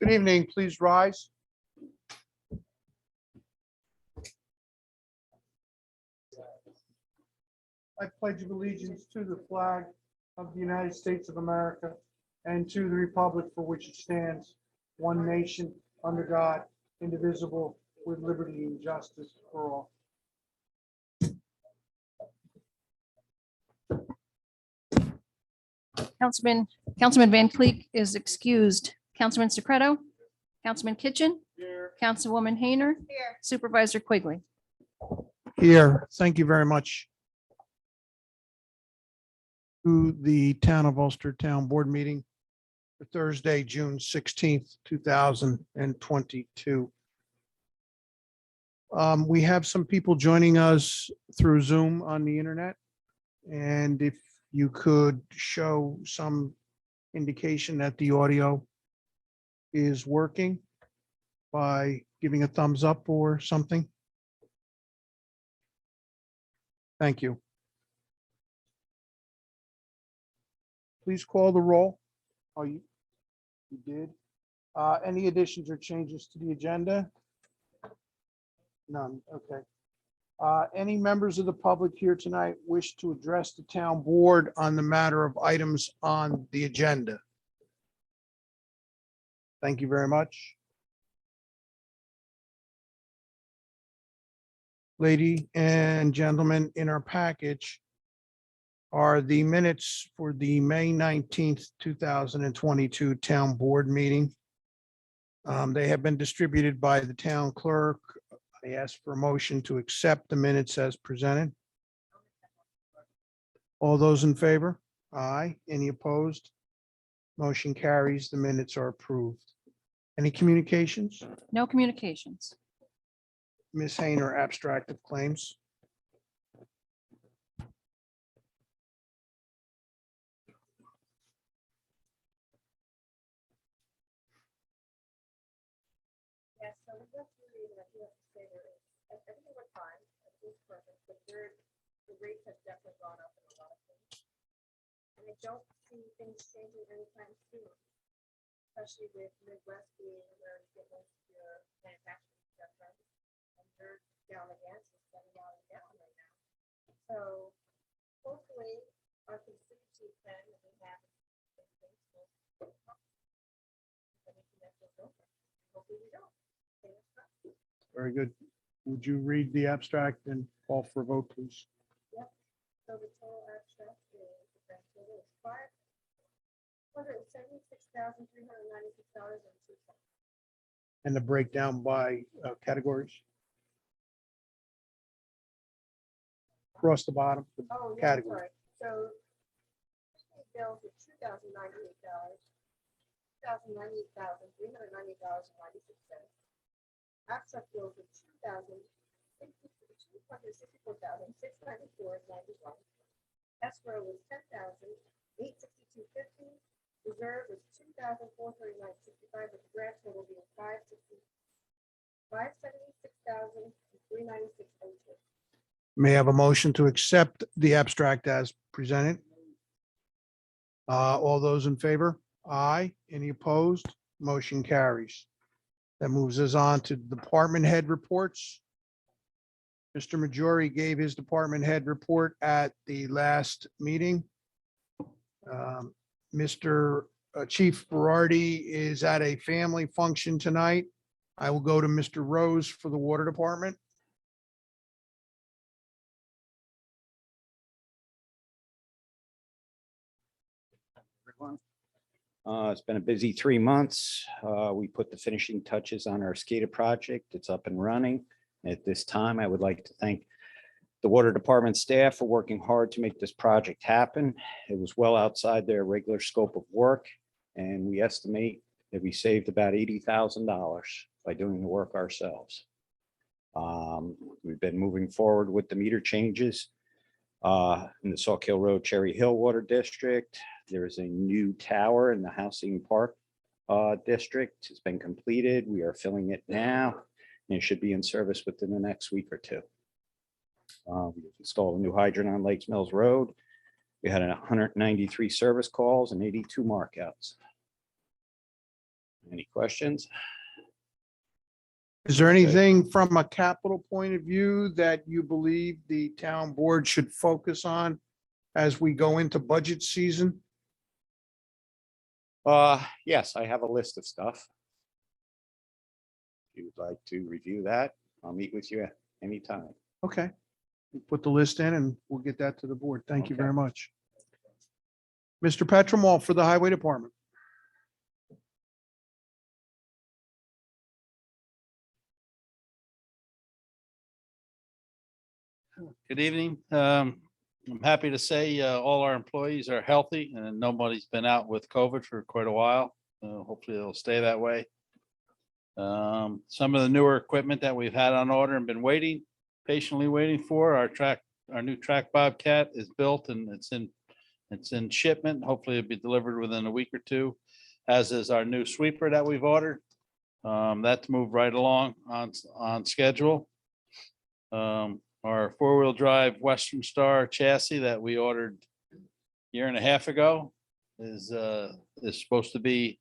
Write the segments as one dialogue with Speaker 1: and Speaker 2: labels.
Speaker 1: Good evening, please rise. I pledge allegiance to the flag of the United States of America and to the republic for which it stands, one nation, under God, indivisible, with liberty and justice for all.
Speaker 2: Councilman Van Cleek is excused. Councilman Secreto, Councilman Kitchen, Councilwoman Hayner, Supervisor Quigley.
Speaker 1: Here, thank you very much. To the Town of Ulster Town Board meeting for Thursday, June 16th, 2022. We have some people joining us through Zoom on the internet. And if you could show some indication that the audio is working by giving a thumbs up or something. Thank you. Please call the roll. Oh, you did. Any additions or changes to the agenda? None. Okay. Any members of the public here tonight wish to address the town board on the matter of items on the agenda? Thank you very much. Lady and gentlemen, in our package are the minutes for the May 19th, 2022 town board meeting. They have been distributed by the town clerk. I ask for a motion to accept the minutes as presented. All those in favor? Aye. Any opposed? Motion carries. The minutes are approved. Any communications?
Speaker 2: No communications.
Speaker 1: Ms. Hayner, abstract of claims.
Speaker 3: Yes, so we just read that you have to say there is, everything was fine, everything's perfect, but the rates have definitely gone up in a lot of things. And I don't see things changing anytime soon, especially with Midwest being where you get most of your manufacturing stuff from. And they're down again, so $7 down right now. So hopefully our contingency plan that we have. Hopefully we don't.
Speaker 1: Very good. Would you read the abstract and call for a vote, please?
Speaker 3: So the total abstract is, the grand total is $576,396.02.
Speaker 1: And the breakdown by categories? Across the bottom, the
Speaker 3: Oh, yeah,
Speaker 1: category.
Speaker 3: sorry. So bills are $2,098, $2,098,398.96. Abstract bills are $2,264,694.91. Escrow was $10,862.50. Reserve was $2,439.65, with the grand total being $576,396.02.
Speaker 1: May I have a motion to accept the abstract as presented? All those in favor? Aye. Any opposed? Motion carries. That moves us on to department head reports. Mr. Majori gave his department head report at the last meeting. Mr. Chief Berardi is at a family function tonight. I will go to Mr. Rose for the water department.
Speaker 4: Everyone. It's been a busy 3 months. We put the finishing touches on our SCADA project. It's up and running. At this time, I would like to thank the water department staff for working hard to make this project happen. It was well outside their regular scope of work, and we estimate that we saved about $80,000 by doing the work ourselves. We've been moving forward with the meter changes in the Sauk Hill Road, Cherry Hill Water District. There is a new tower in the Housing Park District. It's been completed. We are filling it now, and it should be in service within the next week or two. We installed a new hydrant on Lakes Mills Road. We had 193 service calls and 82 markouts. Any questions?
Speaker 1: Is there anything from a capital point of view that you believe the town board should focus on as we go into budget season?
Speaker 4: Yes, I have a list of stuff. If you would like to review that, I'll meet with you anytime.
Speaker 1: Okay. Put the list in and we'll get that to the board. Thank you
Speaker 4: Okay.
Speaker 1: very much. Mr. Petremont for the Highway Department.
Speaker 5: Good evening. I'm happy to say all our employees are healthy and nobody's been out with COVID for quite a while. Hopefully it'll stay that way. Some of the newer equipment that we've had on order and been patiently waiting for, our new track Bobcat is built and it's in shipment. Hopefully it'll be delivered within a week or two, as is our new sweeper that we've ordered. That's moved right along on schedule. Our four-wheel drive Western Star chassis that we ordered a year and a half ago is supposed to be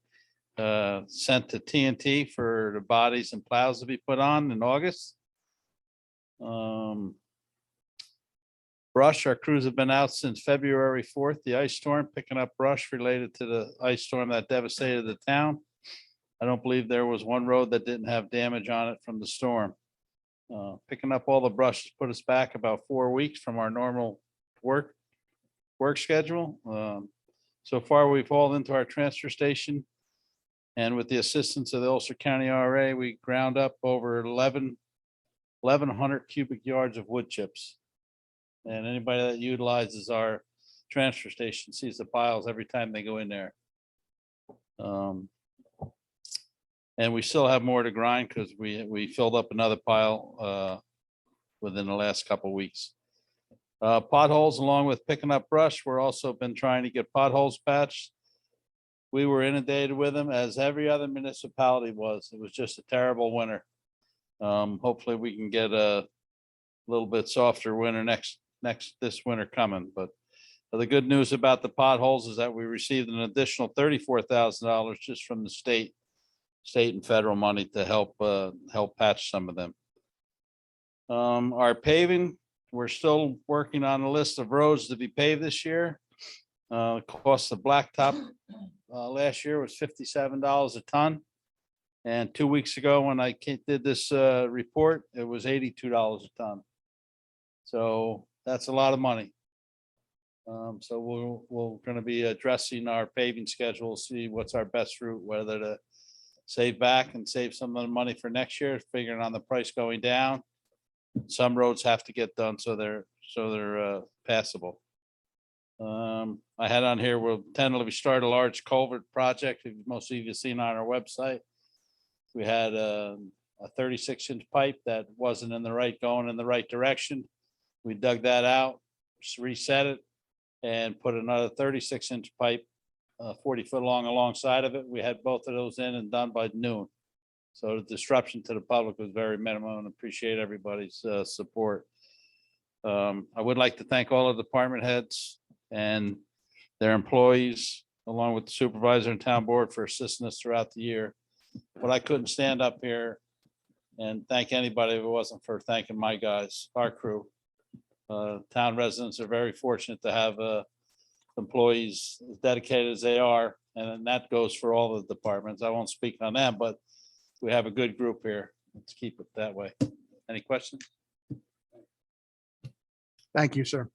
Speaker 5: sent to TNT for the bodies and plows to be put on in August. Brush, our crews have been out since February 4th, the ice storm, picking up brush related to the ice storm that devastated the town. I don't believe there was one road that didn't have damage on it from the storm. Picking up all the brush put us back about 4 weeks from our normal work schedule. So far, we've hauled into our transfer station. And with the assistance of the Ulster County RA, we ground up over 1,100 cubic yards of wood chips. And anybody that utilizes our transfer station sees the piles every time they go in there. And we still have more to grind because we filled up another pile within the last couple of weeks. Potholes, along with picking up brush, we're also been trying to get potholes patched. We were inundated with them as every other municipality was. It was just a terrible winter. Hopefully we can get a little bit softer winter this winter coming. But the good news about the potholes is that we received an additional $34,000 just from the state and federal money to help patch some of them. Our paving, we're still working on a list of roads to be paved this year. Cost of blacktop last year was $57 a ton. And 2 weeks ago, when I did this report, it was $82 a ton. So that's a lot of money. So we're going to be addressing our paving schedule, see what's our best route, whether to save back and save some of the money for next year, figuring on the price going down. Some roads have to get done so they're passable. I had on here, we'll tentatively start a large culvert project. Most of you have seen on our website. We had a 36-inch pipe that wasn't going in the right direction. We dug that out, just reset it, and put another 36-inch pipe 40 foot long alongside of it. We had both of those in and done by noon. So the disruption to the public was very minimal, and appreciate everybody's support. I would like to thank all of the department heads and their employees, along with the supervisor and town board, for assisting us throughout the year. But I couldn't stand up here and thank anybody if it wasn't for thanking my guys, our crew. Town residents are very fortunate to have employees as dedicated as they are, and that goes for all the departments. I won't speak on them, but we have a good group here. Let's keep it that way. Any questions?
Speaker 1: Thank you, sir.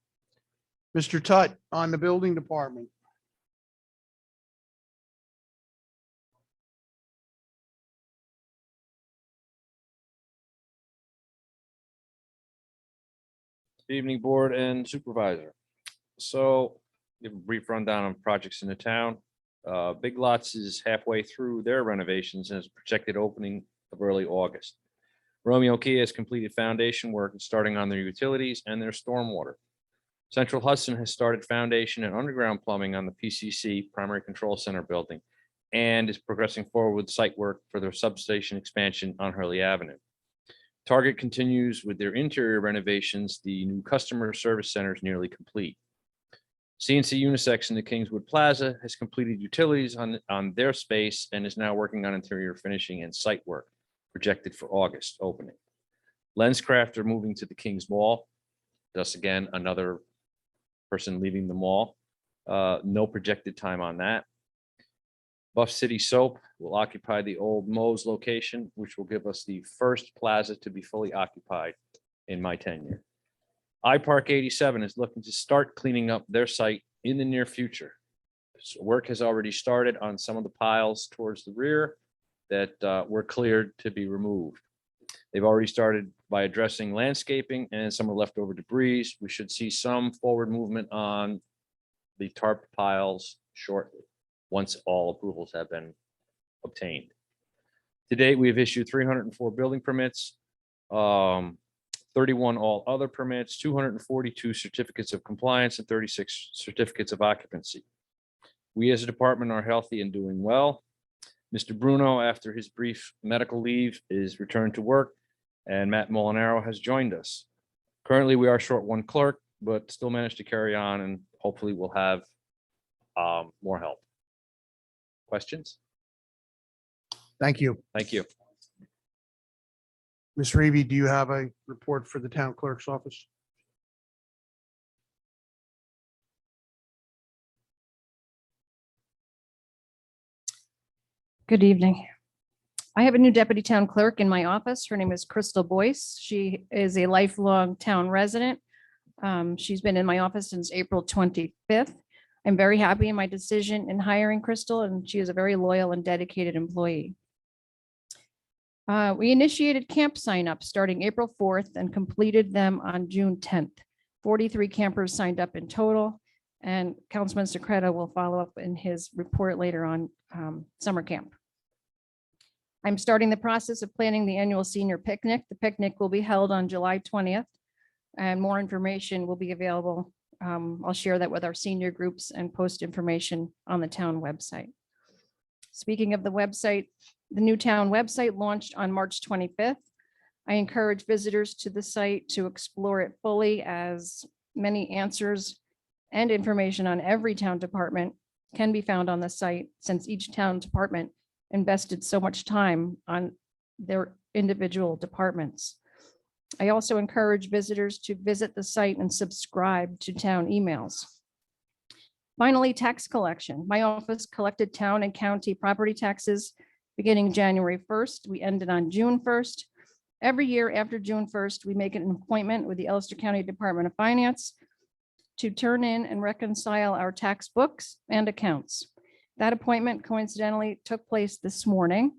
Speaker 1: Mr. Tutt on the Building Department.
Speaker 6: Good evening, board and supervisor. So give a brief rundown on projects in the town. Big Lots is halfway through their renovations and is projected opening of early August. Romeo Kia has completed foundation work and starting on their utilities and their stormwater. Central Hudson has started foundation and underground plumbing on the PCC Primary Control Center building and is progressing forward with site work for their substation expansion on Hurley Avenue. Target continues with their interior renovations. The new customer service center is nearly complete. CNC Unisex in the Kingswood Plaza has completed utilities on their space and is now working on interior finishing and site work projected for August opening. Lenscraft are moving to the Kings Mall. Thus again, another person leaving the mall. No projected time on that. Buff City Soap will occupy the old Mo's location, which will give us the first plaza to be fully occupied in my tenure. iPark 87 is looking to start cleaning up their site in the near future. So work has already started on some of the piles towards the rear that were cleared to be removed. They've already started by addressing landscaping and some of the leftover debris. We should see some forward movement on the tarp piles shortly, once all approvals have been obtained. To date, we have issued 304 building permits, 31 all other permits, 242 certificates of compliance, and 36 certificates of occupancy. We as a department are healthy and doing well. Mr. Bruno, after his brief medical leave, is returned to work, and Matt Molinaro has joined us. Currently, we are short one clerk, but still managed to carry on, and hopefully we'll have more help. Questions?
Speaker 1: Thank you.
Speaker 6: Thank you.
Speaker 1: Ms. Reevy, do you have a report for the town clerk's office?
Speaker 2: Good evening. I have a new deputy town clerk in my office. Her name is Crystal Boyce. She is a lifelong town resident. She's been in my office since April 25th. I'm very happy in my decision in hiring Crystal, and she is a very loyal and dedicated employee. We initiated camp signups starting April 4th and completed them on June 10th. 43 campers signed up in total, and Councilman Secreto will follow up in his report later on summer camp. I'm starting the process of planning the annual senior picnic. The picnic will be held on July 20th, and more information will be available. I'll share that with our senior groups and post information on the town website. Speaking of the website, the new town website launched on March 25th. I encourage visitors to the site to explore it fully, as many answers and information on every town department can be found on the site, since each town department invested so much time on their individual departments. I also encourage visitors to visit the site and subscribe to town emails. Finally, tax collection. My office collected town and county property taxes beginning January 1st. We ended on June 1st. Every year after June 1st, we make an appointment with the Ulster County Department of Finance to turn in and reconcile our tax books and accounts. That appointment coincidentally took place this morning.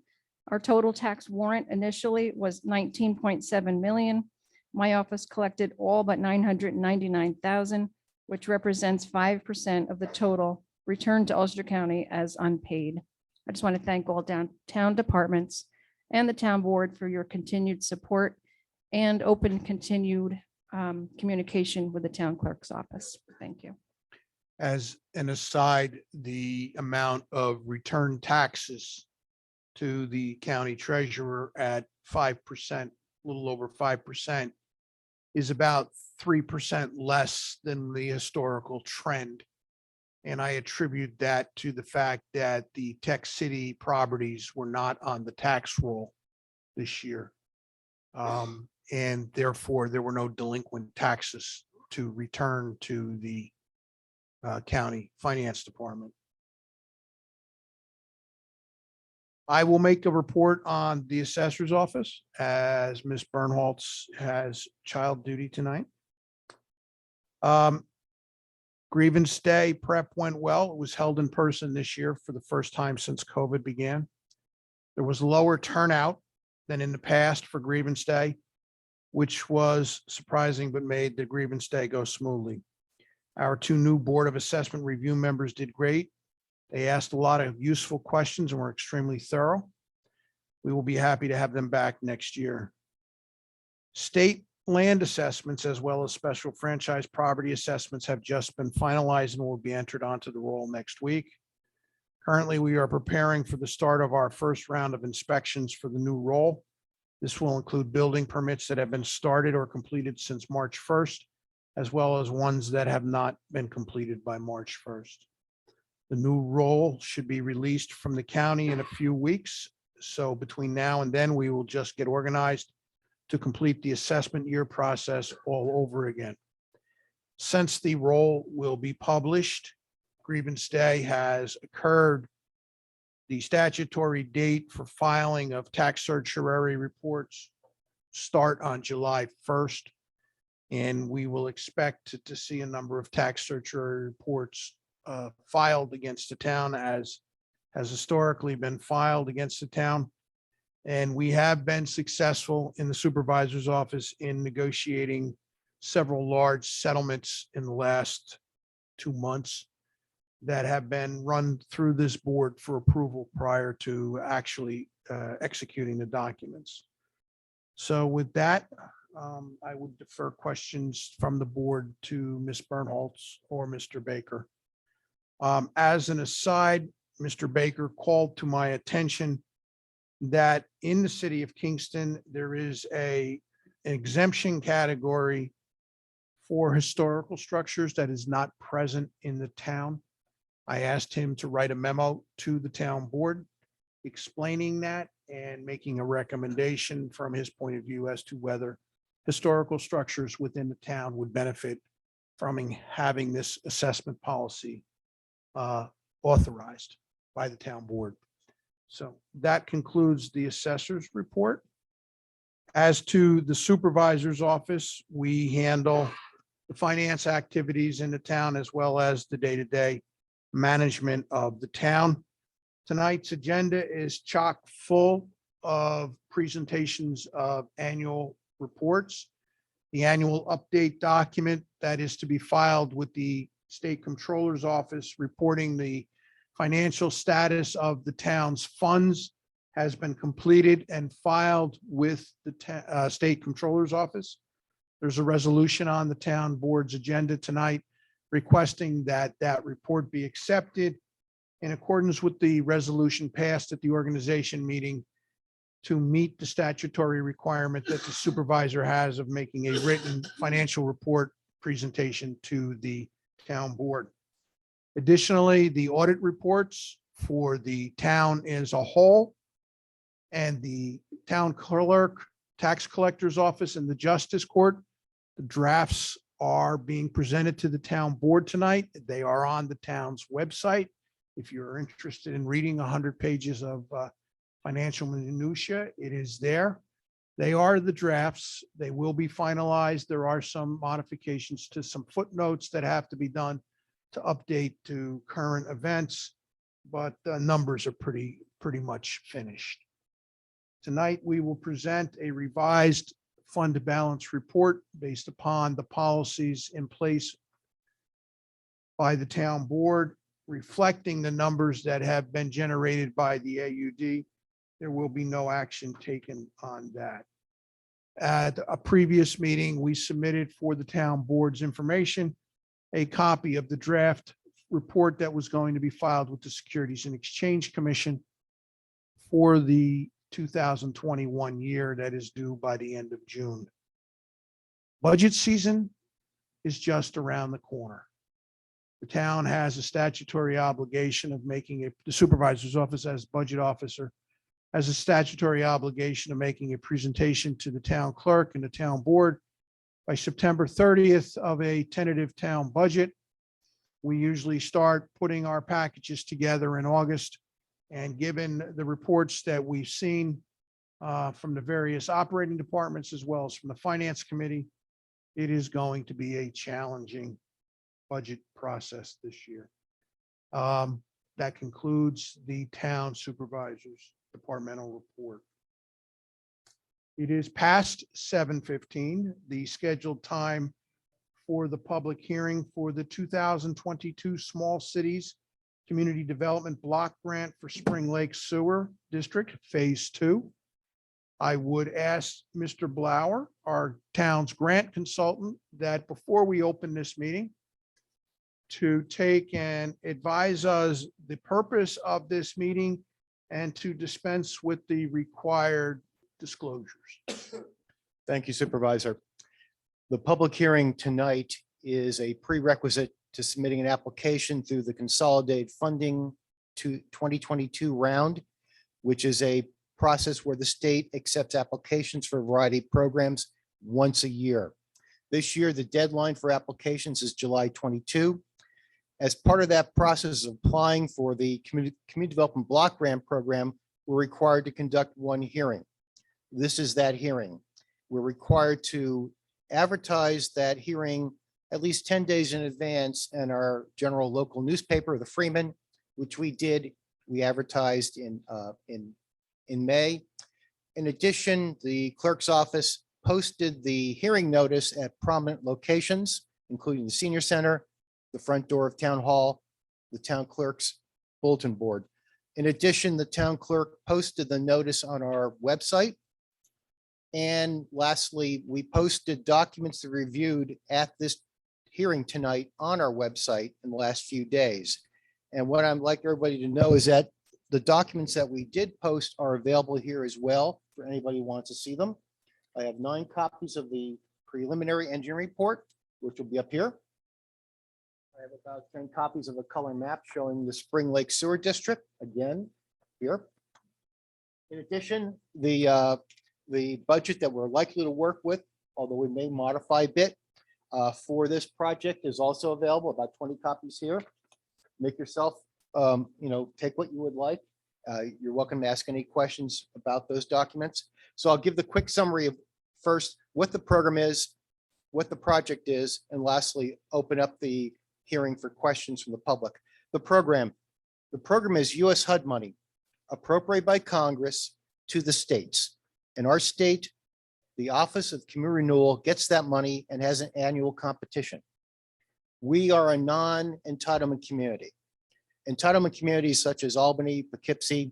Speaker 2: Our total tax warrant initially was 19.7 million. My office collected all but 999,000, which represents 5% of the total returned to Ulster County as unpaid. I just want to thank all town departments and the town board for your continued support and open continued communication with the town clerk's office. Thank you.
Speaker 1: As an aside, the amount of return taxes to the county treasurer at 5%, a little over 5%, is about 3% less than the historical trend. And I attribute that to the fact that the Tech City properties were not on the tax roll this year. And therefore, there were no delinquent taxes to return to the county finance department. I will make a report on the assessor's office, as Ms. Bernholtz has child duty tonight. Grievance Day prep went well. It was held in person this year for the first time since COVID began. There was lower turnout than in the past for Grievance Day, which was surprising but made the Grievance Day go smoothly. Our two new Board of Assessment Review members did great. They asked a lot of useful questions and were extremely thorough. We will be happy to have them back next year. State land assessments, as well as special franchise property assessments, have just been finalized and will be entered onto the roll next week. Currently, we are preparing for the start of our first round of inspections for the new roll. This will include building permits that have been started or completed since March 1st, as well as ones that have not been completed by March 1st. The new roll should be released from the county in a few weeks. So between now and then, we will just get organized to complete the assessment year process all over again. Since the roll will be published, grievance day has occurred. The statutory date for filing of tax certiorari reports start on July 1st. And we will expect to see a number of tax certiorari reports filed against the town, as has historically been filed against the town. And we have been successful in the supervisor's office in negotiating several large settlements in the last 2 months that have been run through this board for approval prior to actually executing the documents. So with that, I would defer questions from the board to Ms. Bernholz or Mr. Baker. As an aside, Mr. Baker called to my attention that in the city of Kingston, there is an exemption category for historical structures that is not present in the town. I asked him to write a memo to the town board explaining that and making a recommendation from his point of view as to whether historical structures within the town would benefit from having this assessment policy authorized by the town board. So that concludes the assessor's report. As to the supervisor's office, we handle the finance activities in the town as well as the day-to-day management of the town. Tonight's agenda is chock full of presentations of annual reports. The annual update document that is to be filed with the State Comptroller's Office reporting the financial status of the town's funds has been completed and filed with the State Comptroller's Office. There's a resolution on the town board's agenda tonight requesting that that report be accepted in accordance with the resolution passed at the organization meeting to meet the statutory requirement that the supervisor has of making a written financial report presentation to the town board. Additionally, the audit reports for the town as a whole and the town clerk, tax collector's office, and the justice court, the drafts are being presented to the town board tonight. They are on the town's website. If you're interested in reading 100 pages of financial minutia, it is there. They are the drafts. They will be finalized. There are some modifications to some footnotes that have to be done to update to current events, but the numbers are pretty much finished. Tonight, we will present a revised fund balance report based upon the policies in place by the town board, reflecting the numbers that have been generated by the AUD. There will be no action taken on that. At a previous meeting, we submitted for the town board's information a copy of the draft report that was going to be filed with the Securities and Exchange Commission for the 2021 year that is due by the end of June. Budget season is just around the corner. The town has a statutory obligation of making the supervisor's office as budget officer has a statutory obligation of making a presentation to the town clerk and the town board by September 30th of a tentative town budget. We usually start putting our packages together in August. And given the reports that we've seen from the various operating departments as well as from the finance committee, it is going to be a challenging budget process this year. That concludes the town supervisor's departmental report. It is past 7:15, the scheduled time for the public hearing for the 2022 Small Cities Community Development Block Grant for Spring Lake Sewer District Phase 2. I would ask Mr. Blauer, our town's grant consultant, that before we open this meeting, to take and advise us the purpose of this meeting and to dispense with the required disclosures.
Speaker 7: Thank you, Supervisor. The public hearing tonight is a prerequisite to submitting an application through the Consolidated Funding to 2022 round, which is a process where the state accepts applications for a variety of programs once a year. This year, the deadline for applications is July 22. As part of that process of applying for the Community Development Block Grant Program, we're required to conduct one hearing. This is that hearing. We're required to advertise that hearing at least 10 days in advance in our general local newspaper, the Freeman, which we did. We advertised in May. In addition, the clerk's office posted the hearing notice at prominent locations, including the senior center, the front door of town hall, the town clerk's bulletin board. In addition, the town clerk posted the notice on our website. And lastly, we posted documents that were reviewed at this hearing tonight on our website in the last few days. And what I'd like everybody to know is that the documents that we did post are available here as well for anybody who wants to see them. I have 9 copies of the preliminary engineering report, which will be up here. I have about 10 copies of a color map showing the Spring Lake Sewer District, again, here. In addition, the budget that we're likely to work with, although we may modify a bit for this project, is also available, about 20 copies here. Make yourself, take what you would like. You're welcome to ask any questions about those documents. So I'll give the quick summary of first what the program is, what the project is, and lastly, open up the hearing for questions from the public. The program is US HUD money appropriated by Congress to the states. In our state, the Office of Community Renewal gets that money and has an annual competition. We are a non-entitlement community. Entitlement communities such as Albany, Poughkeepsie,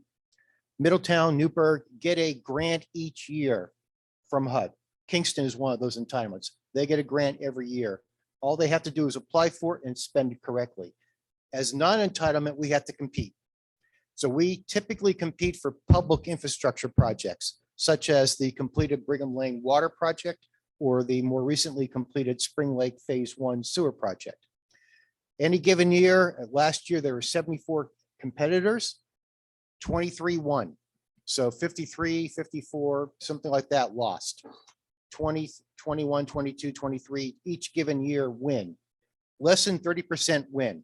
Speaker 7: Middletown, Newburgh get a grant each year from HUD. Kingston is one of those entitlements. They get a grant every year. All they have to do is apply for it and spend it correctly. As non-entitlement, we have to compete. So we typically compete for public infrastructure projects, such as the completed Brigham Lane Water Project or the more recently completed Spring Lake Phase 1 Sewer Project. Any given year, last year, there were 74 competitors, 23 won. So 53, 54, something like that lost. 20, 21, 22, 23, each given year win. Less than 30% win.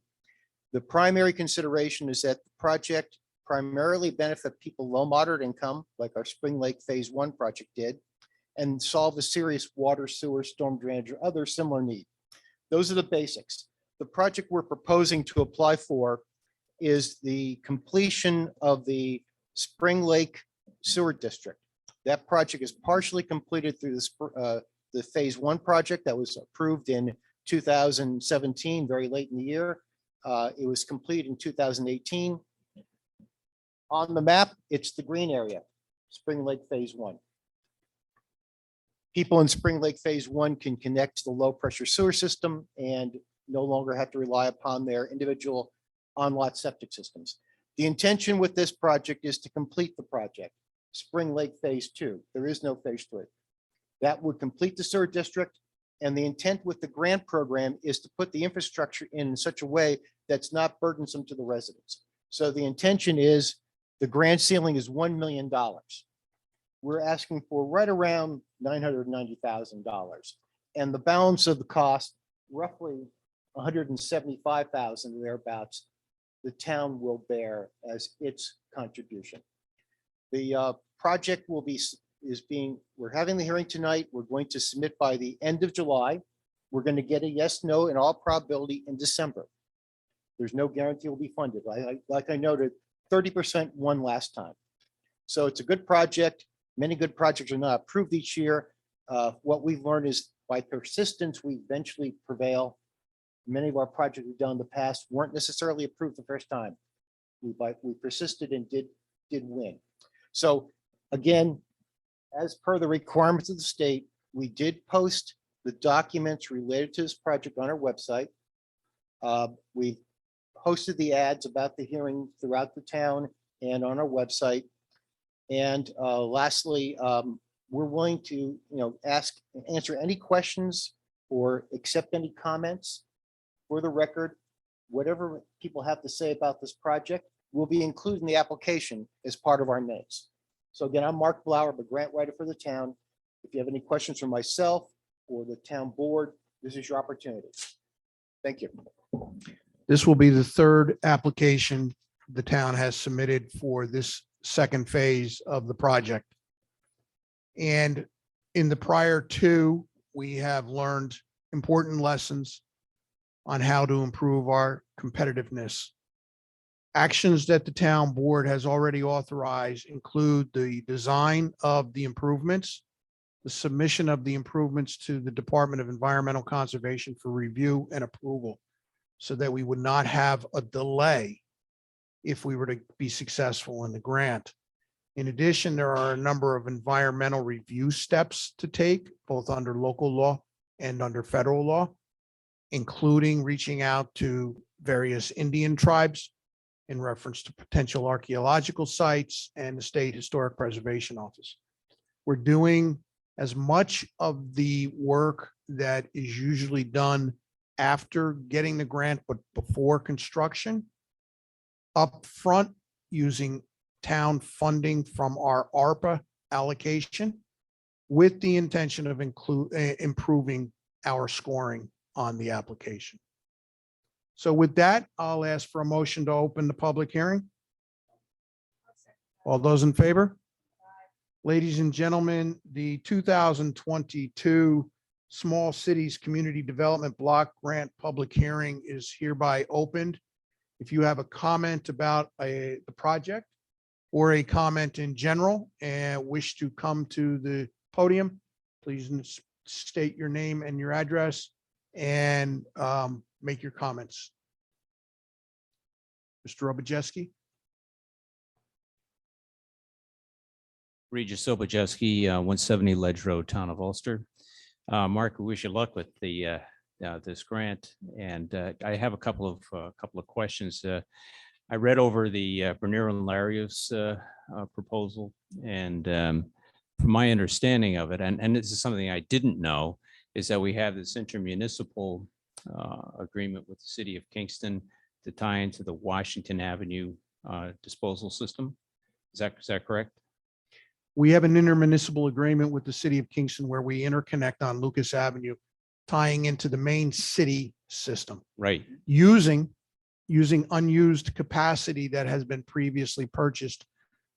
Speaker 7: The primary consideration is that the project primarily benefit people low moderate income, like our Spring Lake Phase 1 project did, and solve a serious water, sewer, storm drainage, or other similar need. Those are the basics. The project we're proposing to apply for is the completion of the Spring Lake Sewer District. That project is partially completed through the Phase 1 project that was approved in 2017, very late in the year. It was completed in 2018. On the map, it's the green area, Spring Lake Phase 1. People in Spring Lake Phase 1 can connect to the low pressure sewer system and no longer have to rely upon their individual on-lot septic systems. The intention with this project is to complete the project, Spring Lake Phase 2. There is no Phase 3. That would complete the sewer district. And the intent with the grant program is to put the infrastructure in such a way that's not burdensome to the residents. So the intention is the grant ceiling is $1 million. We're asking for right around $990,000. And the balance of the cost, roughly $175,000 thereabouts, the town will bear as its contribution. The project will be, we're having the hearing tonight. We're going to submit by the end of July. We're going to get a yes, no, in all probability in December. There's no guarantee it will be funded. Like I noted, 30% won last time. So it's a good project. Many good projects are not approved each year. What we've learned is by persistence, we eventually prevail. Many of our projects we've done in the past weren't necessarily approved the first time. We persisted and did win. So again, as per the requirements of the state, we did post the documents related to this project on our website. We posted the ads about the hearing throughout the town and on our website. And lastly, we're willing to answer any questions or accept any comments. For the record, whatever people have to say about this project will be included in the application as part of our minutes. So again, I'm Mark Blauer, the grant writer for the town. If you have any questions for myself or the town board, this is your opportunity. Thank you.
Speaker 1: This will be the third application the town has submitted for this second phase of the project. And in the prior two, we have learned important lessons on how to improve our competitiveness. Actions that the town board has already authorized include the design of the improvements, the submission of the improvements to the Department of Environmental Conservation for review and approval, so that we would not have a delay if we were to be successful in the grant. In addition, there are a number of environmental review steps to take, both under local law and under federal law, including reaching out to various Indian tribes in reference to potential archaeological sites and the State Historic Preservation Office. We're doing as much of the work that is usually done after getting the grant, but before construction, up front, using town funding from our ARPA allocation, with the intention of improving our scoring on the application. So with that, I'll ask for a motion to open the public hearing. All those in favor? Ladies and gentlemen, the 2022 Small Cities Community Development Block Grant public hearing is hereby opened. If you have a comment about the project or a comment in general and wish to come to the podium, please state your name and your address and make your comments. Mr. Robojeski.
Speaker 8: Regis Sobojeski, 170 Ledge Road, Town of Ulster. Mark, we wish you luck with the this grant, and I have a couple of questions. I read over the Bernier and Larios proposal, and from my understanding of it, and this is something I didn't know, is that we have this intermunicipal agreement with the city of Kingston to tie into the Washington Avenue disposal system. Is that correct?
Speaker 1: We have an intermunicipal agreement with the city of Kingston where we interconnect on Lucas Avenue, tying into the main city system,
Speaker 8: Right.
Speaker 1: using unused capacity that has been previously purchased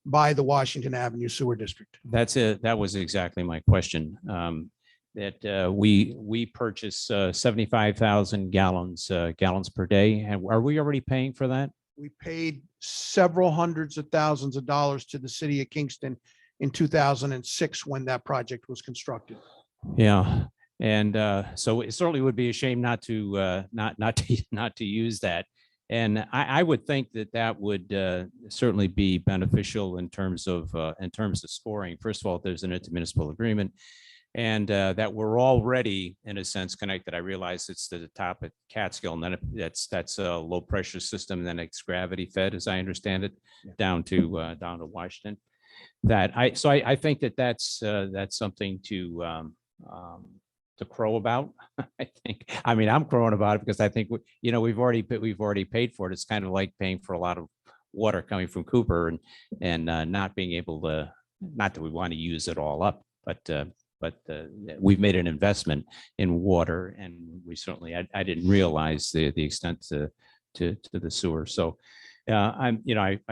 Speaker 1: by the Washington Avenue Sewer District.
Speaker 8: That's it. That was exactly my question. That we purchase 75,000 gallons per day. And are we already paying for that?
Speaker 1: We paid several hundreds of thousands of dollars to the city of Kingston in 2006 when that project was constructed.
Speaker 8: Yeah. And so it certainly would be a shame not to use that. And I would think that would certainly be beneficial in terms of scoring. First of all, there's an intermunicipal agreement, and that we're already, in a sense, connected. I realize it's to the top at Catskill, and then that's a low pressure system, and then it's gravity fed, as I understand it, down to Washington. I think that's something to crow about. I mean, I'm crowing about it because I think, we've already paid for it. It's kind of like paying for a lot of water coming from Cooper and not being able to, not that we want to use it all up, but we've made an investment in water, and we certainly, I didn't realize the extent to the sewer. So I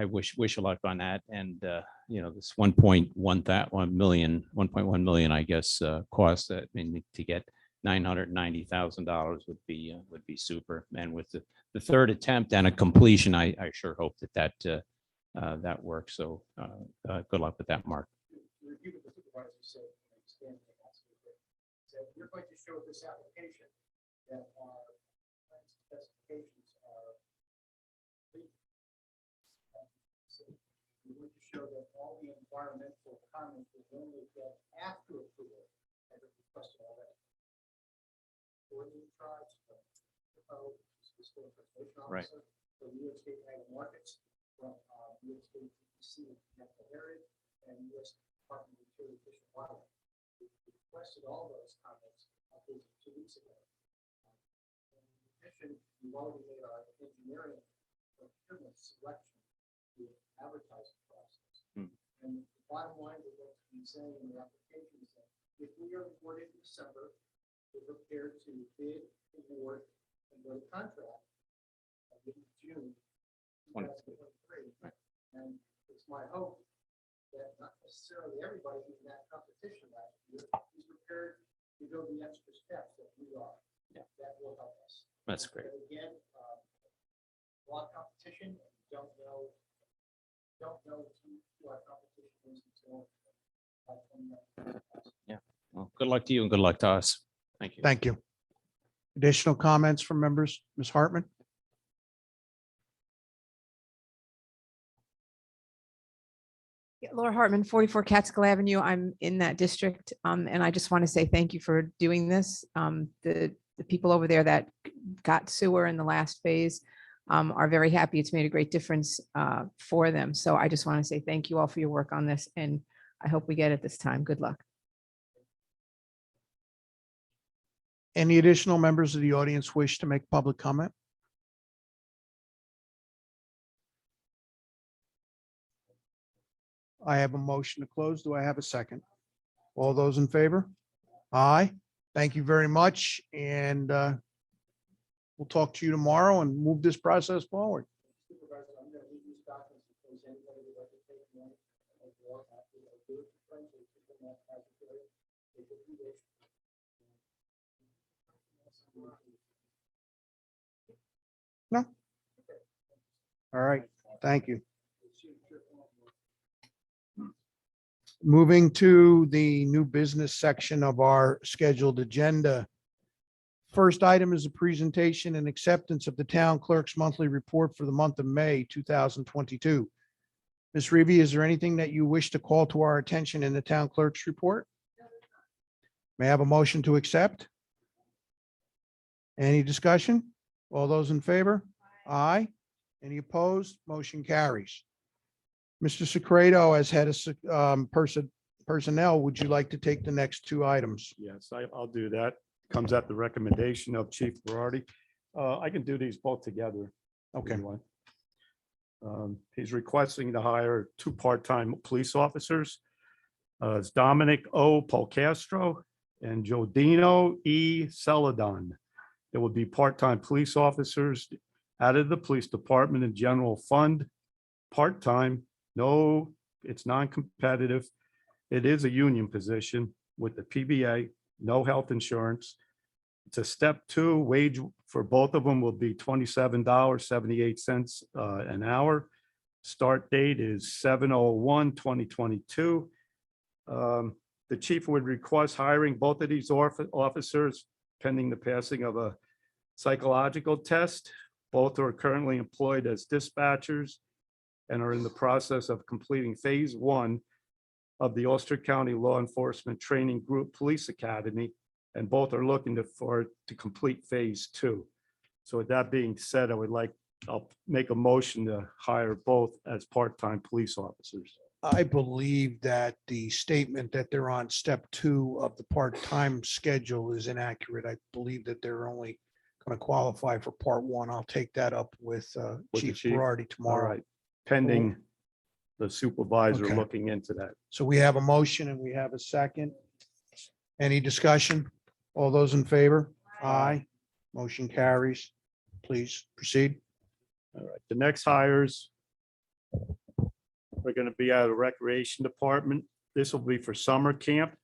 Speaker 8: wish you luck on that. And this 1.1 million, I guess, cost that, to get $990,000 would be super. And with the third attempt and a completion, I sure hope that works. So good luck with that, Mark.
Speaker 7: We're going to show this application that our specifications are. We want to show that all the environmental comments will only get after approval and requested already. For the tribes,
Speaker 8: Right.
Speaker 7: from New York State Ag Markets, from New York State DEC and Natural Heritage, and U.S. Department of Interior Fish and Wildlife. We requested all those comments 2 weeks ago. we've already made our engineering procurement selection to advertising process. And the bottom line is what you're saying in the application is that if we are awarded in December, we're prepared to bid, award, and go to contract in June 2023. And it's my hope that not necessarily everybody in that competition last year is prepared to go the extra steps that we are.
Speaker 8: Yeah.
Speaker 7: That will help us.
Speaker 8: That's great.
Speaker 7: But again, a lot of competition, and we don't know who our competition is until. 2019.
Speaker 8: Well, good luck to you and good luck to us. Thank you.
Speaker 1: Thank you. Additional comments from members? Ms. Hartman?
Speaker 9: Yeah, Laura Hartman, 44 Catskill Avenue. I'm in that district. And I just want to say thank you for doing this. The people over there that got sewer in the last phase are very happy. It's made a great difference for them. So I just want to say thank you all for your work on this, and I hope we get it this time. Good luck.
Speaker 1: Any additional members of the audience wish to make public comment? I have a motion to close. Do I have a second? All those in favor? Aye. Thank you very much. And we'll talk to you tomorrow and move this process forward.
Speaker 7: Supervisor, I'm going to leave these documents in case anybody would like to take one or after I do it to friends or to them that has it there. They could do this.
Speaker 1: No. All right. Thank you. Moving to the new business section of our scheduled agenda. First item is a presentation and acceptance of the town clerk's monthly report for the month of May 2022. Ms. Reevy, is there anything that you wish to call to our attention in the town clerk's report? May I have a motion to accept? Any discussion? All those in favor? Aye. Any opposed? Motion carries. Mr. Secreto, as head of personnel, would you like to take the next two items?
Speaker 10: Yes, I'll do that. Comes at the recommendation of Chief Berardi. I can do these both together. if
Speaker 1: Okay.
Speaker 10: you want. He's requesting to hire 2 part-time police officers. It's Dominic O. Polcastro and Jodino E. Celadon. It would be part-time police officers out of the police department and general fund, part-time. No, it's non-competitive. It is a union position with the PBA, no health insurance. It's a step 2 wage for both of them will be $27.78 an hour. Start date is 7/01/2022. The chief would request hiring both of these officers pending the passing of a psychological test. Both are currently employed as dispatchers and are in the process of completing phase 1 of the Ulster County Law Enforcement Training Group Police Academy, and both are looking to complete phase 2. So with that being said, I'll make a motion to hire both as part-time police officers.
Speaker 1: I believe that the statement that they're on step 2 of the part-time schedule is inaccurate. I believe that they're only going to qualify for part 1. I'll take that up with
Speaker 10: the
Speaker 1: Chief
Speaker 10: chief?
Speaker 1: Berardi
Speaker 10: All
Speaker 1: tomorrow.
Speaker 10: right, pending the supervisor
Speaker 1: Okay.
Speaker 10: looking into that.
Speaker 1: So we have a motion and we have a second. Any discussion? All those in favor? Aye. Motion carries. Please proceed.
Speaker 10: All right, the next hires are going to be out of the Recreation Department. This will be for summer camp.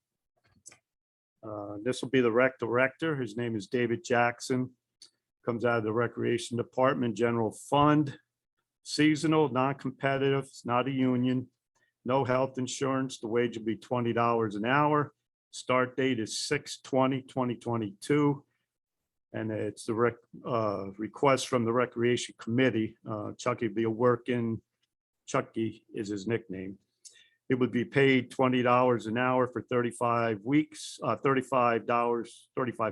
Speaker 10: This will be the rec director. His name is David Jackson. Comes out of the Recreation Department, General Fund. Seasonal, non-competitive, it's not a union. No health insurance. The wage will be $20 an hour. Start date is 6/20/2022. And it's the request from the Recreation Committee. Chucky will be a working, Chucky is his nickname. It would be paid $20 an hour for 35 weeks, $35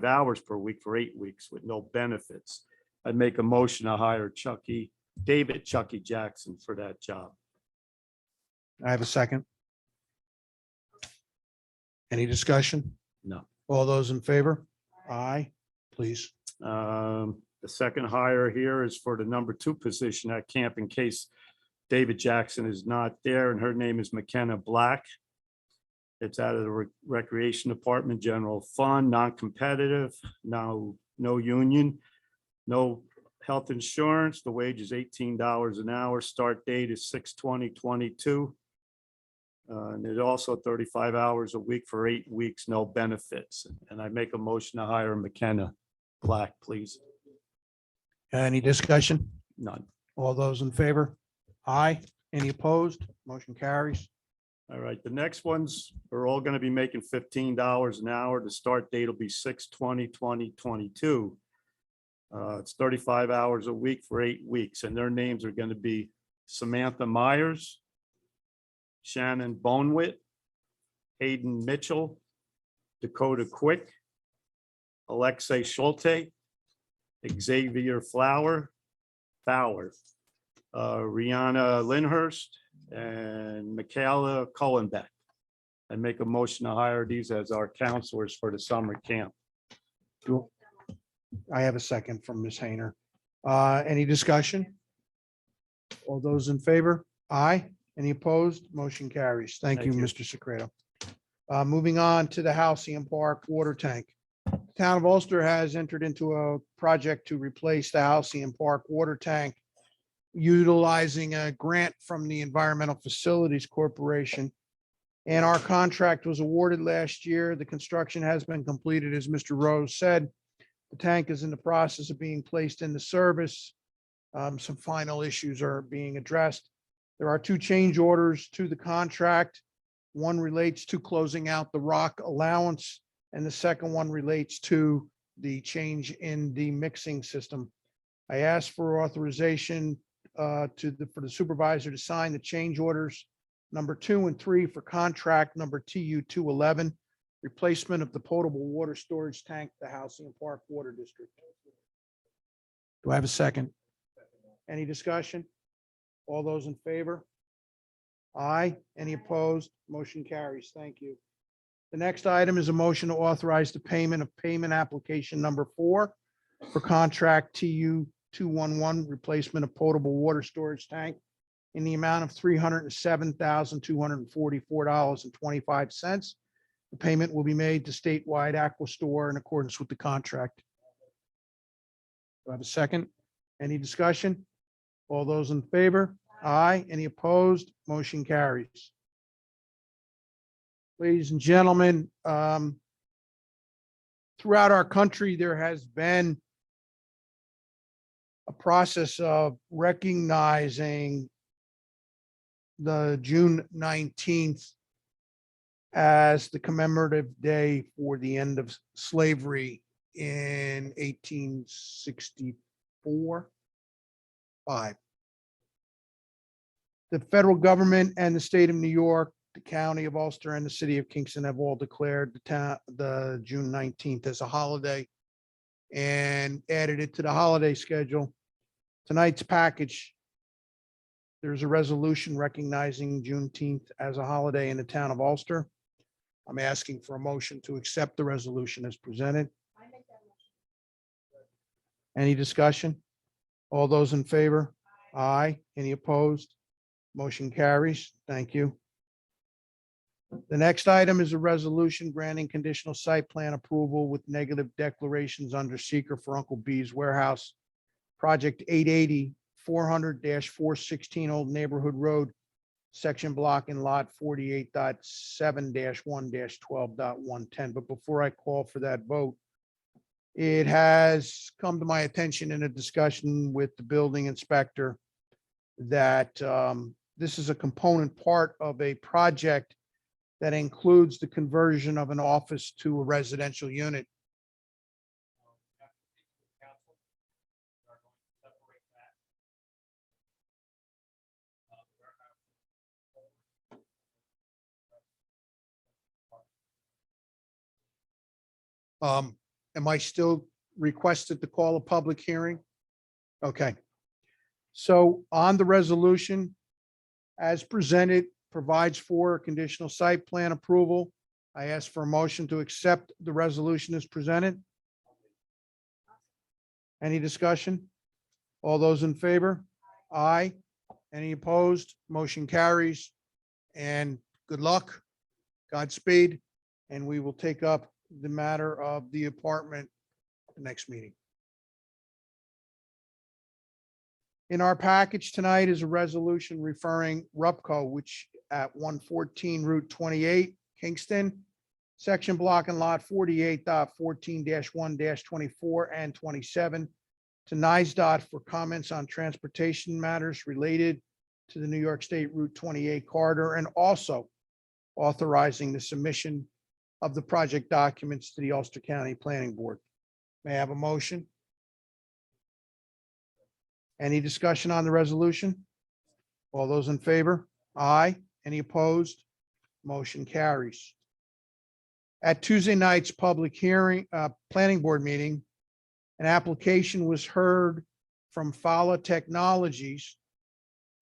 Speaker 10: hours per week for 8 weeks with no benefits. I'd make a motion to hire David Chucky Jackson for that job.
Speaker 1: I have a second. Any discussion?
Speaker 10: No.
Speaker 1: All those in favor? Aye, please.
Speaker 10: The second hire here is for the number 2 position at camp in case David Jackson is not there, and her name is McKenna Black. It's out of the Recreation Department General Fund, non-competitive, no union, no health insurance. The wage is $18 an hour. Start date is 6/20/22. And it's also 35 hours a week for 8 weeks, no benefits. And I make a motion to hire McKenna Black, please.
Speaker 1: Any discussion?
Speaker 10: None.
Speaker 1: All those in favor? Aye. Any opposed? Motion carries.
Speaker 10: All right, the next ones are all going to be making $15 an hour. The start date will be 6/20/2022. It's 35 hours a week for 8 weeks, and their names are going to be Samantha Myers, Shannon Bonewit, Hayden Mitchell, Dakota Quick, Alexei Schulte, Xavier Fowler, Rihanna Lindhurst, and Michaela Cullenbeck. I make a motion to hire these as our counselors for the summer camp.
Speaker 1: I have a second from Ms. Hayner. Any discussion? All those in favor? Aye. Any opposed? Motion carries. Thank you,
Speaker 10: Thank you.
Speaker 1: Mr. Secreto. Moving on to the Halcyon Park water tank. Town of Ulster has entered into a project to replace the Halcyon Park water tank utilizing a grant from the Environmental Facilities Corporation. And our contract was awarded last year. The construction has been completed, as Mr. Rose said. The tank is in the process of being placed into service. Some final issues are being addressed. There are 2 change orders to the contract. One relates to closing out the rock allowance, and the second one relates to the change in the mixing system. I asked for authorization for the supervisor to sign the change orders number 2 and 3 for contract number TU 211, replacement of the potable water storage tank, the Halcyon Park Water District. Do I have a second? Any discussion? All those in favor? Aye. Any opposed? Motion carries. Thank you. The next item is a motion to authorize the payment of payment application number 4 for contract TU 211, replacement of potable water storage tank in the amount of $307,244.25. The payment will be made to Statewide Aqua Store in accordance with the contract. Do I have a second? Any discussion? All those in favor? Aye. Any opposed? Motion carries. Ladies and gentlemen, throughout our country, there has been a process of recognizing the June 19th as the commemorative day for the end of slavery in 1864. The federal government and the state of New York, the county of Ulster, and the city of Kingston have all declared the June 19th as a holiday and added it to the holiday schedule. Tonight's package, there's a resolution recognizing Juneteenth as a holiday in the town of Ulster. I'm asking for a motion to accept the resolution as presented. Any discussion? All those in favor? Aye. Any opposed? Motion carries. Thank you. The next item is a resolution granting conditional site plan approval with negative declarations under seeker for Uncle B's Warehouse, Project 880, 400-416 Old Neighborhood Road, section block in lot 48.7-1-12.110. But before I call for that vote, it has come to my attention in a discussion with the building inspector that this is a component part of a project that includes the conversion of an office to a residential unit. Am I still requested to call a public hearing? Okay. So on the resolution, as presented, provides for conditional site plan approval. I ask for a motion to accept the resolution as presented. Any discussion? All those in favor? Aye. Any opposed? Motion carries. And good luck, Godspeed, and we will take up the matter of the apartment at the next meeting. In our package tonight is a resolution referring Rupco, which at 114 Route 28, Kingston, section block and lot 48.14-1-24 and 27, to NISDOT for comments on transportation matters related to the New York State Route 28 corridor, and also authorizing the submission of the project documents to the Ulster County Planning Board. May I have a motion? Any discussion on the resolution? All those in favor? Aye. Any opposed? Motion carries. At Tuesday night's public hearing, planning board meeting, an application was heard from Fala Technologies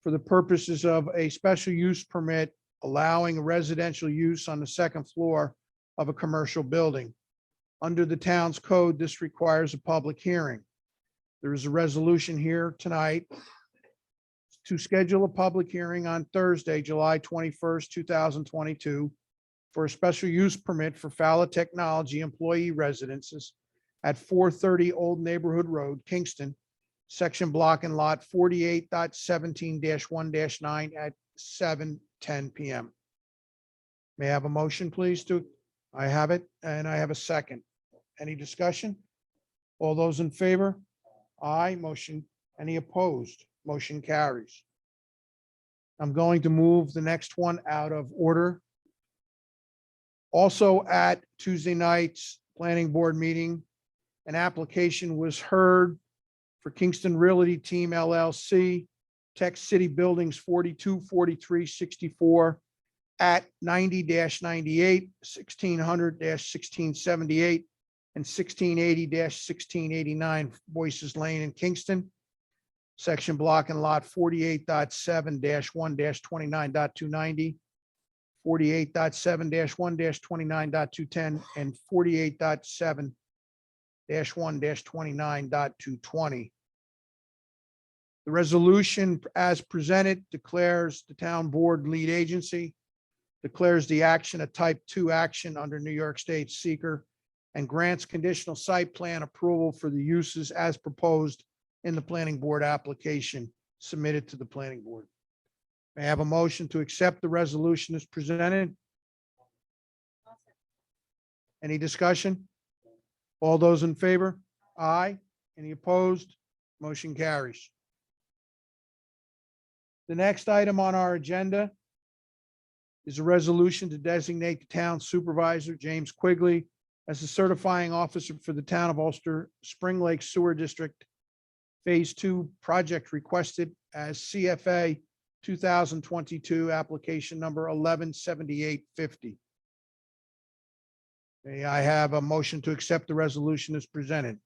Speaker 1: for the purposes of a special use permit allowing residential use on the second floor of a commercial building. Under the town's code, this requires a public hearing. There is a resolution here tonight to schedule a public hearing on Thursday, July 21st, 2022, for a special use permit for Fala Technology employee residences at 430 Old Neighborhood Road, Kingston, section block and lot 48.17-1-9 at 7:10 PM. May I have a motion, please? I have it, and I have a second. Any discussion? All those in favor? Aye. Motion. Any opposed? Motion carries. I'm going to move the next one out of order. Also at Tuesday night's planning board meeting, an application was heard for Kingston Realty Team LLC, Tech City Buildings 42, 43, 64 at 90-98, 1600-1678, and 1680-1689 Boyce's Lane in Kingston, section block and lot 48.7-1-29.290, 48.7-1-29.210, and 48.7-1-29.220. The resolution as presented declares the town board lead agency, declares the action a type 2 action under New York State seeker, and grants conditional site plan approval for the uses as proposed in the planning board application submitted to the planning board. May I have a motion to accept the resolution as presented? Any discussion? All those in favor? Aye. Any opposed? Motion carries. The next item on our agenda is a resolution to designate the town supervisor, James Quigley, as the certifying officer for the town of Ulster Spring Lake Sewer District Phase 2 project requested as CFA 2022 application number 117850. May I have a motion to accept the resolution as presented?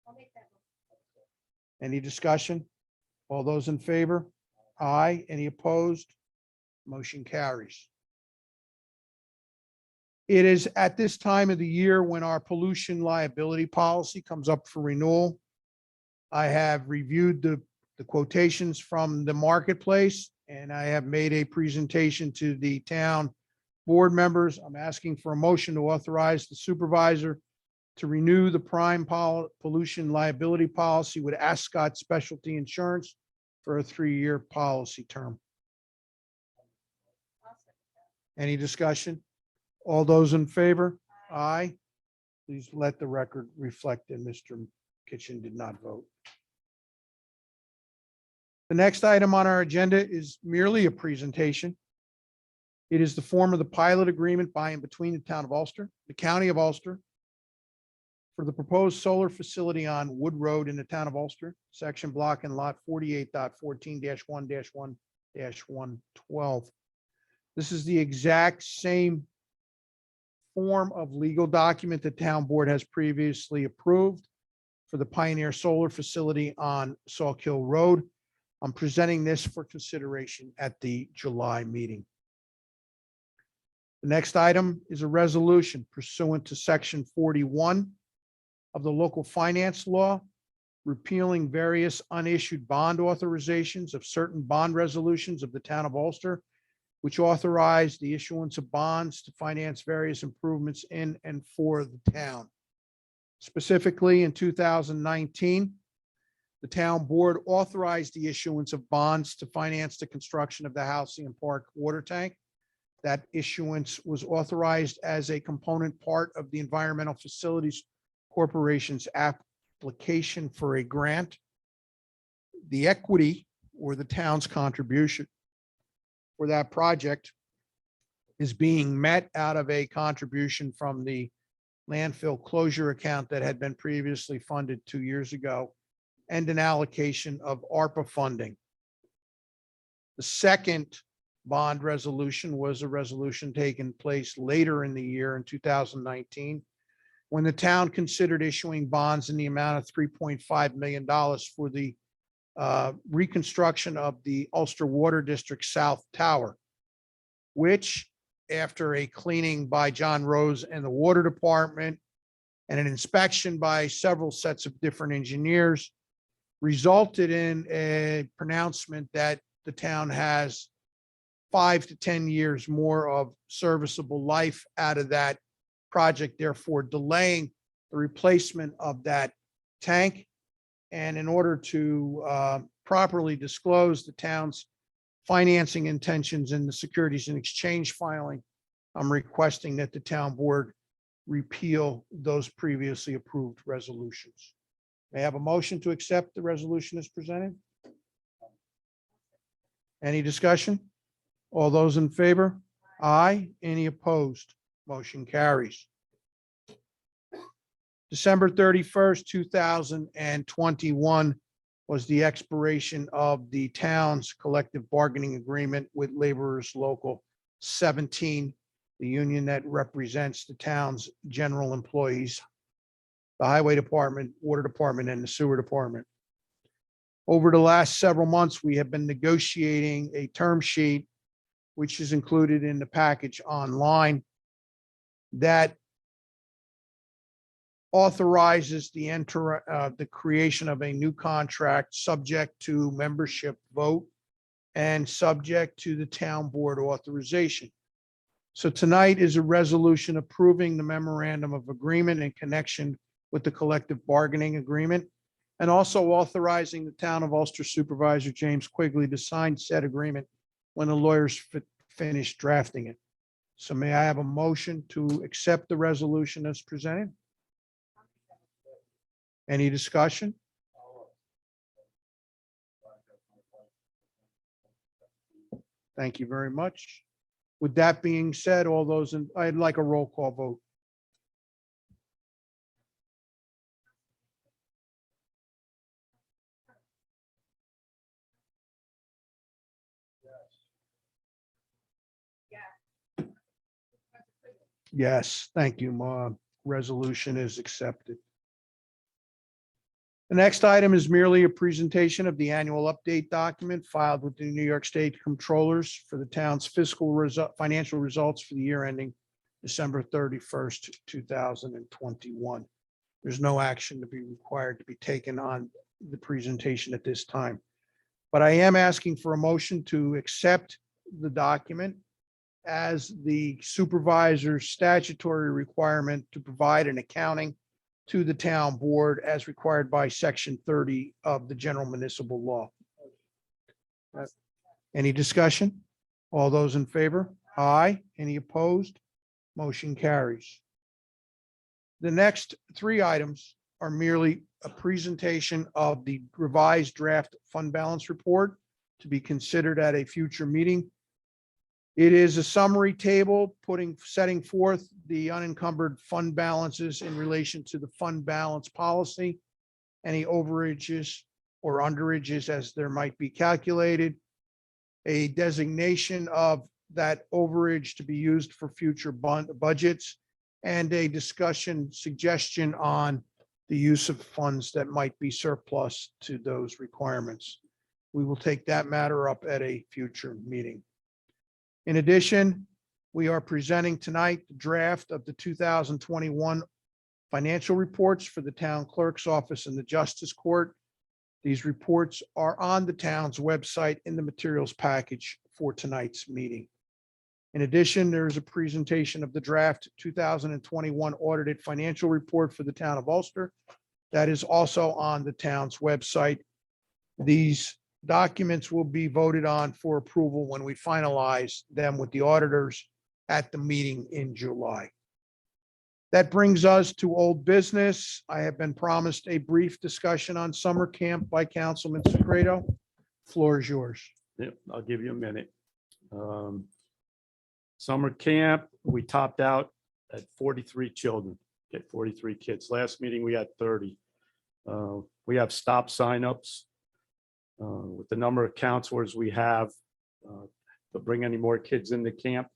Speaker 3: I'll make that motion.
Speaker 1: Any discussion? All those in favor? Aye. Any opposed? Motion carries. It is at this time of the year when our pollution liability policy comes up for renewal. I have reviewed the quotations from the marketplace, and I have made a presentation to the town board members. I'm asking for a motion to authorize the supervisor to renew the prime pollution liability policy with Ascot Specialty Insurance for a 3-year policy term. Any discussion? All those in favor? Aye. Please let the record reflect that Mr. Kitchen did not vote. The next item on our agenda is merely a presentation. It is the form of the pilot agreement by and between the town of Ulster, the county of Ulster, for the proposed solar facility on Wood Road in the town of Ulster, section block and lot 48.14-1-1-112. This is the exact same form of legal document the town board has previously approved for the Pioneer Solar Facility on Sauk Hill Road. I'm presenting this for consideration at the July meeting. The next item is a resolution pursuant to section 41 of the local finance law repealing various unissued bond authorizations of certain bond resolutions of the town of Ulster, which authorized the issuance of bonds to finance various improvements in and for the town. Specifically, in 2019, the town board authorized the issuance of bonds to finance the construction of the Halcyon Park water tank. That issuance was authorized as a component part of the Environmental Facilities Corporation's application for a grant. The equity or the town's contribution for that project is being met out of a contribution from the landfill closure account that had been previously funded 2 years ago, and an allocation of ARPA funding. The second bond resolution was a resolution taken place later in the year in 2019, when the town considered issuing bonds in the amount of $3.5 million for the reconstruction of the Ulster Water District South Tower, which, after a cleaning by John Rose and the Water Department and an inspection by several sets of different engineers, resulted in a pronouncement that the town has 5 to 10 years more of serviceable life out of that project, therefore delaying the replacement of that tank. And in order to properly disclose the town's financing intentions in the Securities and Exchange filing, I'm requesting that the town board repeal those previously approved resolutions. May I have a motion to accept the resolution as presented? Any discussion? All those in favor? Aye. Any opposed? Motion carries. December 31st, 2021 was the expiration of the town's collective bargaining agreement with Laborers Local 17, the union that represents the town's general employees, the Highway Department, Water Department, and the Sewer Department. Over the last several months, we have been negotiating a term sheet, which is included in the package online, that authorizes the creation of a new contract subject to membership vote and subject to the town board authorization. So tonight is a resolution approving the memorandum of agreement in connection with the collective bargaining agreement, and also authorizing the town of Ulster Supervisor James Quigley to sign said agreement when the lawyers finish drafting it. So may I have a motion to accept the resolution as presented? Any discussion? Thank you very much. With that being said, all those in, I'd like a roll call vote. Yes, thank you, Ma. Resolution is accepted. The next item is merely a presentation of the annual update document filed with the New York State Comptrollers for the town's financial results for the year ending December 31st, 2021. There's no action to be required to be taken on the presentation at this time. But I am asking for a motion to accept the document as the supervisor's statutory requirement to provide an accounting to the town board as required by section 30 of the general municipal law. Any discussion? All those in favor? Aye. Any opposed? Motion carries. The next three items are merely a presentation of the revised draft fund balance report to be considered at a future meeting. It is a summary table setting forth the unencumbered fund balances in relation to the fund balance policy, any overages or underages as there might be calculated, a designation of that overage to be used for future budgets, and a suggestion on the use of funds that might be surplus to those requirements. We will take that matter up at a future meeting. In addition, we are presenting tonight the draft of the 2021 financial reports for the town clerk's office and the justice court. These reports are on the town's website in the materials package for tonight's meeting. In addition, there is a presentation of the draft 2021 audited financial report for the town of Ulster. That is also on the town's website. These documents will be voted on for approval when we finalize them with the auditors at the meeting in July. That brings us to old business. I have been promised a brief discussion on summer camp by Councilman Secreto. Floor is yours.
Speaker 10: Yep, I'll give you a minute. Summer camp, we topped out at 43 children, get 43 kids. Last meeting, we had 30. We have stop signups. With the number of counselors we have, to bring any more kids into camp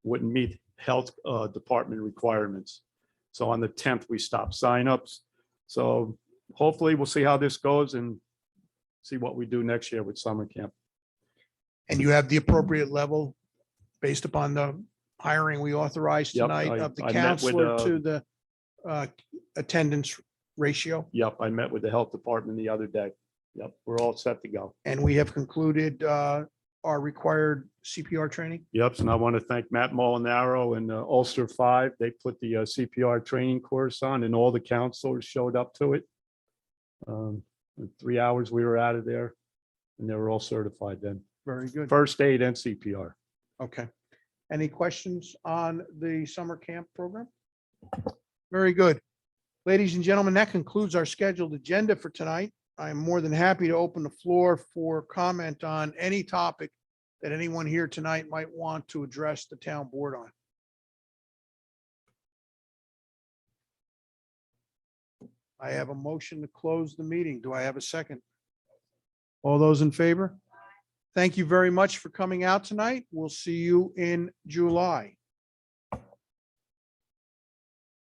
Speaker 10: wouldn't meet health department requirements. So on the 10th, we stopped signups. So hopefully we'll see how this goes and see what we do next year with summer camp.
Speaker 1: And you have the appropriate level based upon the hiring we authorized
Speaker 10: Yep,
Speaker 1: tonight of the
Speaker 10: I met with,
Speaker 1: counselor to the attendance ratio.
Speaker 10: Yep, I met with the health department the other day. Yep, we're all set to go.
Speaker 1: And we have concluded our required CPR training.
Speaker 10: Yep, and I want to thank Matt Molinaro and Ulster 5. They put the CPR training course on and all the counselors showed up to it. In 3 hours, we were out of there and they were all certified then.
Speaker 1: Very good.
Speaker 10: First aid and CPR.
Speaker 1: Okay. Any questions on the summer camp program? Very good. Ladies and gentlemen, that concludes our scheduled agenda for tonight. I am more than happy to open the floor for comment on any topic that anyone here tonight might want to address the town board on. I have a motion to close the meeting. Do I have a second? All those in favor? Thank you very much for coming out tonight. We'll see you in July.